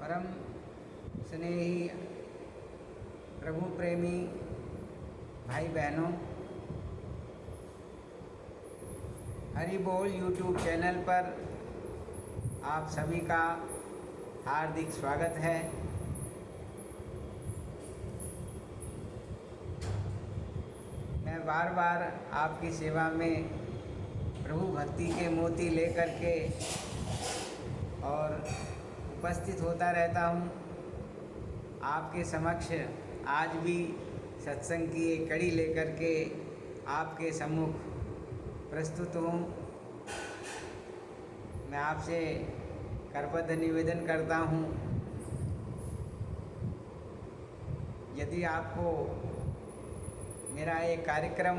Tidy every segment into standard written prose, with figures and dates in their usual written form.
परम स्नेही प्रभु प्रेमी भाई बहनों, हरि बोल यूट्यूब चैनल पर आप सभी का हार्दिक स्वागत है। मैं बार बार आपकी सेवा में प्रभु भक्ति के मोती लेकर के और उपस्थित होता रहता हूँ। आपके समक्ष आज भी सत्संग की एक कड़ी लेकर के आपके सम्मुख प्रस्तुत हूँ। मैं आपसे करबद्ध निवेदन करता हूँ, यदि आपको मेरा एक कार्यक्रम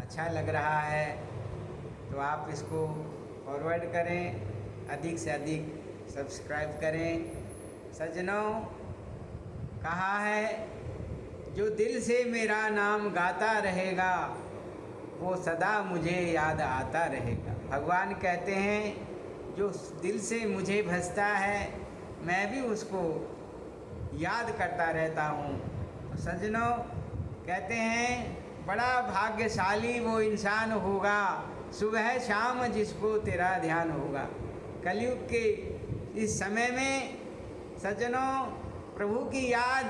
अच्छा लग रहा है तो आप इसको फॉरवर्ड करें, अधिक से अधिक सब्सक्राइब करें। सज्जनों, कहा है जो दिल से मेरा नाम गाता रहेगा वो सदा मुझे याद आता रहेगा। भगवान कहते हैं जो दिल से मुझे भजता है मैं भी उसको याद करता रहता हूँ। तो सज्जनों, कहते हैं बड़ा भाग्यशाली वो इंसान होगा सुबह शाम जिसको तेरा ध्यान होगा। कलयुग के इस समय में सज्जनों, प्रभु की याद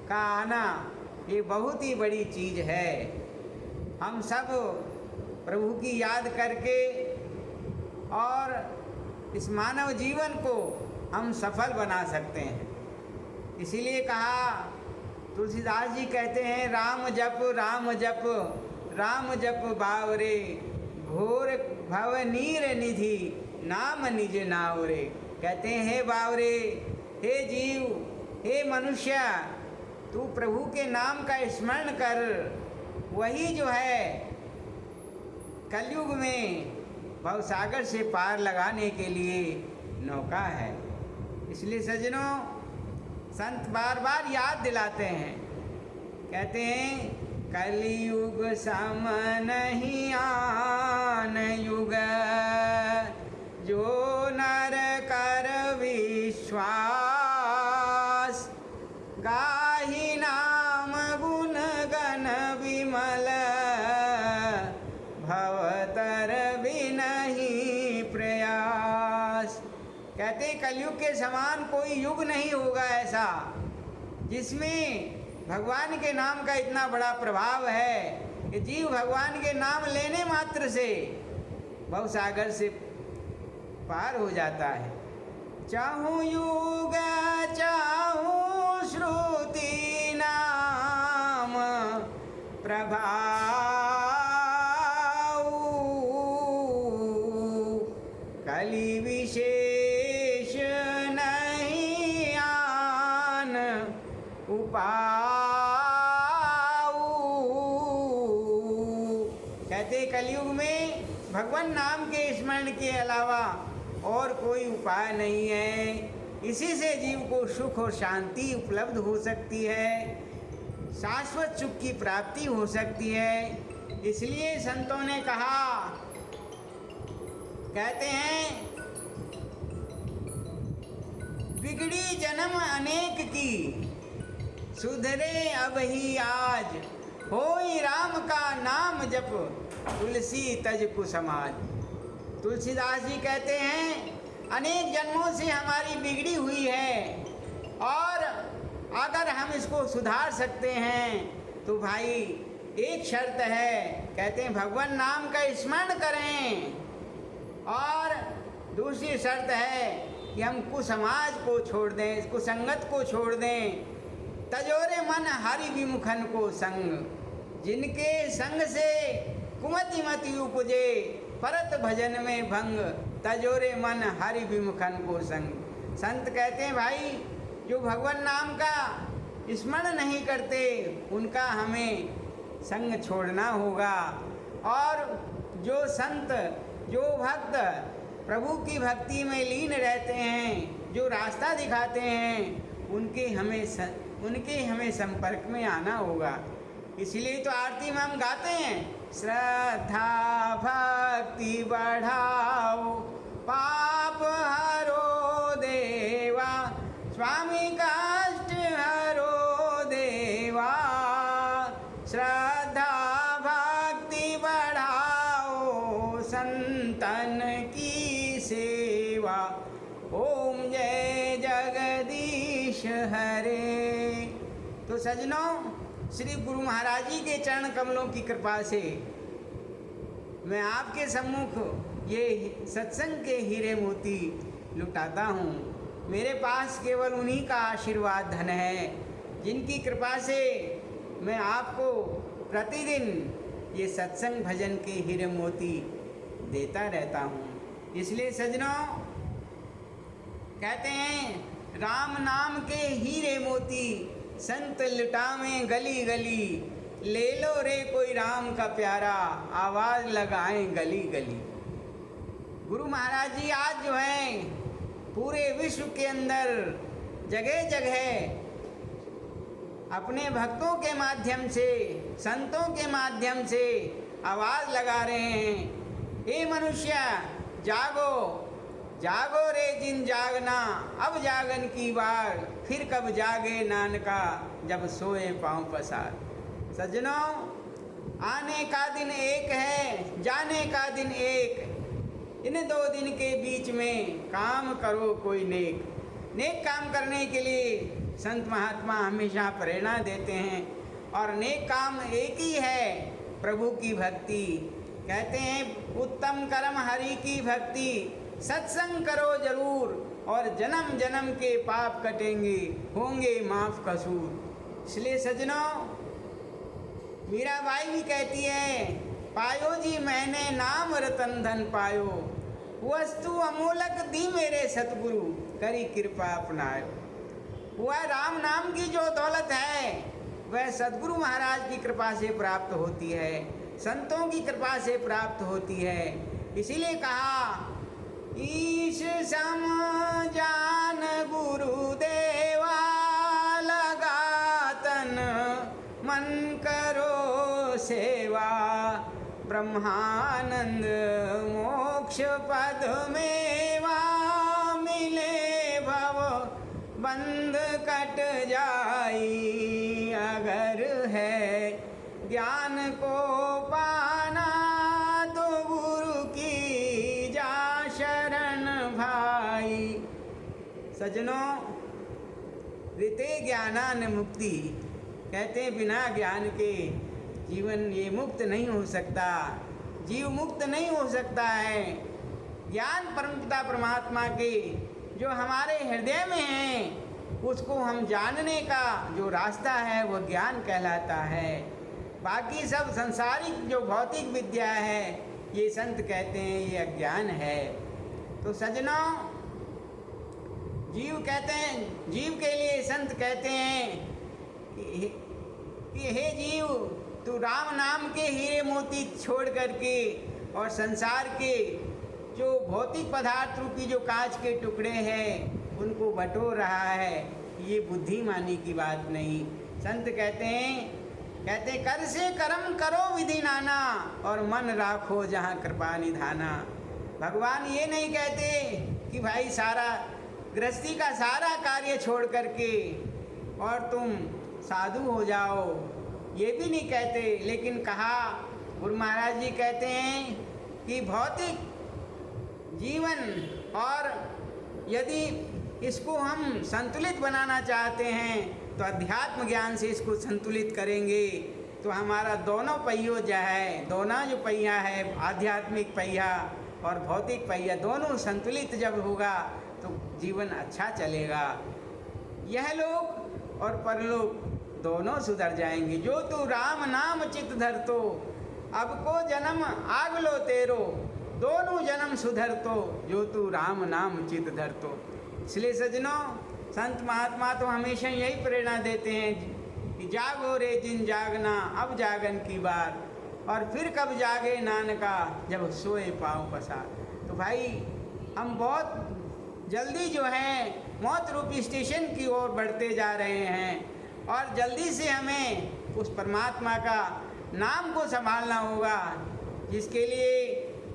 का आना ये बहुत ही बड़ी चीज़ है। हम सब प्रभु की याद करके और इस मानव जीवन को हम सफल बना सकते हैं। इसीलिए कहा, तुलसीदास जी कहते हैं राम जप राम जप राम जप बावरे, घोर भव नीर निधि नाम निज नावरे। कहते हैं हे बावरे, हे जीव, हे मनुष्य, तू प्रभु के नाम का स्मरण कर। वही जो है कलयुग में भवसागर से पार लगाने के लिए नौका है। इसलिए सज्जनों, संत बार बार याद दिलाते हैं, कहते हैं कलयुग सम नहीं आन युग, जो नर कर विश्वास, गाहि नाम गुण गण विमल, भवतर बिनहि प्रयास। कहते कलयुग के समान कोई युग नहीं होगा ऐसा जिसमें भगवान के नाम का इतना बड़ा प्रभाव है कि जीव भगवान के नाम लेने मात्र से भवसागर से पार हो जाता है। चाहूँ युग चाहूँ श्रुति नाम प्रभाऊ, कलि विशेष नहीं आन उपाऊ। कहते कलयुग में भगवान नाम के स्मरण के अलावा और कोई उपाय नहीं है। इसी से जीव को सुख और शांति उपलब्ध हो सकती है, शाश्वत सुख की प्राप्ति हो सकती है। इसलिए संतों ने कहा, कहते हैं बिगड़ी जन्म अनेक की, सुधरे अब ही आज, होई राम का नाम जप, तुलसी तज कुसमाज। तुलसीदास जी कहते हैं अनेक जन्मों से हमारी बिगड़ी हुई है और अगर हम इसको सुधार सकते हैं तो भाई एक शर्त है, कहते हैं भगवान नाम का स्मरण करें, और दूसरी शर्त है कि हम कुसमाज को छोड़ दें, कुसंगत को छोड़ दें। तजोरे मन हरि विमुखन को संग, जिनके संग से कुमति मति उपजे, परत भजन में भंग, तजोरे मन हरि विमुखन को संग। संत कहते हैं भाई जो भगवान नाम का स्मरण नहीं करते उनका हमें संग छोड़ना होगा, और जो संत जो भक्त प्रभु की भक्ति में लीन रहते हैं, जो रास्ता दिखाते हैं, उनके हमें संपर्क में आना होगा। इसलिए तो आरती में हम गाते हैं श्रद्धा भक्ति बढ़ाओ, पाप हरो देवा, की सेवा। ओम जय जगदीश हरे। तो सज्जनों, श्री गुरु महाराज जी के चरण कमलों की कृपा से मैं आपके सम्मुख ये सत्संग के हीरे मोती लुटाता हूँ। मेरे पास केवल उन्हीं का आशीर्वाद धन है, जिनकी कृपा से मैं आपको प्रतिदिन ये सत्संग भजन के हीरे मोती देता रहता हूँ। इसलिए सज्जनों, कहते हैं राम नाम के हीरे मोती संत लुटावें गली गली। ले लो रे कोई राम का प्यारा, आवाज़ लगाएं गली गली। गुरु महाराज जी आज जो है पूरे विश्व के अंदर जगह जगह अपने भक्तों के माध्यम से, संतों के माध्यम से आवाज़ लगा रहे हैं, हे मनुष्य जागो जागो रे जिन जागना, अब जागन की बार, फिर कब जागे नानका, जब सोए पाँव पसार। सज्जनों, आने का दिन एक है, जाने का दिन एक। इन दो दिन के बीच में काम करो कोई नेक। नेक काम करने के लिए संत महात्मा हमेशा प्रेरणा देते हैं, और नेक काम एक ही है, प्रभु की भक्ति। कहते हैं उत्तम कर्म हरि की भक्ति, सत्संग करो जरूर, और जन्म जन्म के पाप कटेंगे, होंगे माफ कसूर। इसलिए सज्जनों, मीराबाई भी कहती है, पायो जी मैंने नाम रतन धन पायो, वस्तु अमूलक दी मेरे सतगुरु, करी कृपा अपनायो। वह राम नाम की जो दौलत है वह सद्गुरु महाराज की कृपा से प्राप्त होती है, संतों की कृपा से प्राप्त होती है। इसीलिए कहा, ईश सम जान गुरुदेवा, लगातन मन करो सेवा, ब्रह्मानंद मोक्ष पद मेवा, मिले भव बंध कट जाई, अगर है ज्ञान को पाना, तो गुरु की जा शरण भाई। सज्जनों, ऋते ज्ञानान मुक्ति, कहते हैं बिना ज्ञान के जीवन ये मुक्त नहीं हो सकता, जीव मुक्त नहीं हो सकता है। ज्ञान परमपिता परमात्मा के जो हमारे हृदय में है, उसको हम जानने का जो रास्ता है वो ज्ञान कहलाता है। बाकी सब संसारिक जो भौतिक विद्या है, ये संत कहते हैं ये अज्ञान है। तो सज्जनों, जीव कहते हैं, जीव के लिए संत कहते हैं कि हे जीव, तू राम नाम के हीरे मोती छोड़ करके और संसार के जो भौतिक पदार्थ रूपी जो कांच के टुकड़े हैं उनको बटोर रहा है, ये बुद्धिमानी की बात नहीं। संत कहते कर से कर्म करो विधि नाना, और मन राखो जहाँ कृपा निधाना। भगवान ये नहीं कहते कि भाई सारा गृहस्थी का सारा कार्य छोड़ करके और तुम साधु हो जाओ, ये भी नहीं कहते। लेकिन कहा, गुरु महाराज जी कहते हैं कि भौतिक जीवन, और यदि इसको हम संतुलित बनाना चाहते हैं तो अध्यात्म ज्ञान से इसको संतुलित करेंगे, तो हमारा दोनों पहियों जो है, दोनों जो पहिया है, आध्यात्मिक पहिया और भौतिक पहिया, दोनों संतुलित जब होगा तो जीवन अच्छा चलेगा। यह लोक और परलोक दोनों सुधर जाएंगे। जो तू राम नाम चित धर तो, अब को जन्म आग लो तेरो, दोनों जन्म सुधर तो, जो तू राम नाम चित धर तो। इसलिए सज्जनों, संत महात्मा तो हमेशा यही प्रेरणा देते हैं कि जागो रे जिन जागना, अब जागन की बार, और फिर कब जागे नानका, जब सोए पाँव पसार। तो भाई हम बहुत जल्दी जो है मौत रूपी स्टेशन की ओर बढ़ते जा रहे हैं, और जल्दी से हमें उस परमात्मा का नाम को संभालना होगा, जिसके लिए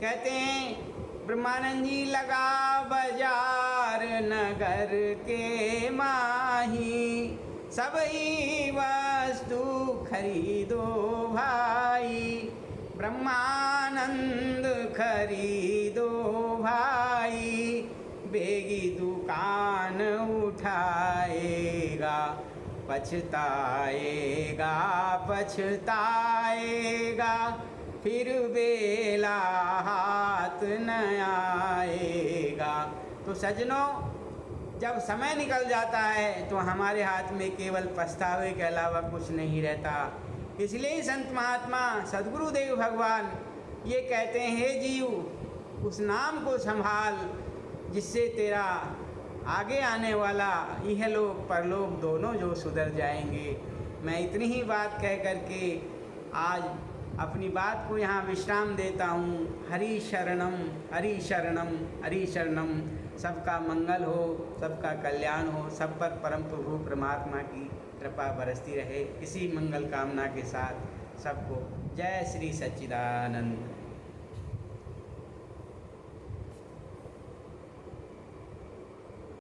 कहते हैं ब्रह्मानंद जी, लगा बाजार नगर के माही, सब ही वस्तु खरीदो भाई, ब्रह्मानंद खरीदो भाई, बेगी दुकान उठाएगा, पछताएगा पछताएगा, फिर बेला हाथ न आएगा। तो सज्जनों, जब समय निकल जाता है तो हमारे हाथ में केवल पछतावे के अलावा कुछ नहीं रहता। इसलिए ही संत महात्मा सद्गुरुदेव भगवान ये कहते हैं, हे जीव, उस नाम को संभाल जिससे तेरा आगे आने वाला इहलोक परलोक दोनों जो सुधर जाएंगे। मैं इतनी ही बात कह करके आज अपनी बात को यहाँ विश्राम देता हूँ। हरि शरणम हरि शरणम हरि शरणम। सबका मंगल हो, सबका कल्याण हो, सब पर परम प्रभु परमात्मा की कृपा बरसती रहे। इसी मंगल कामना के साथ सबको जय श्री सच्चिदानंद।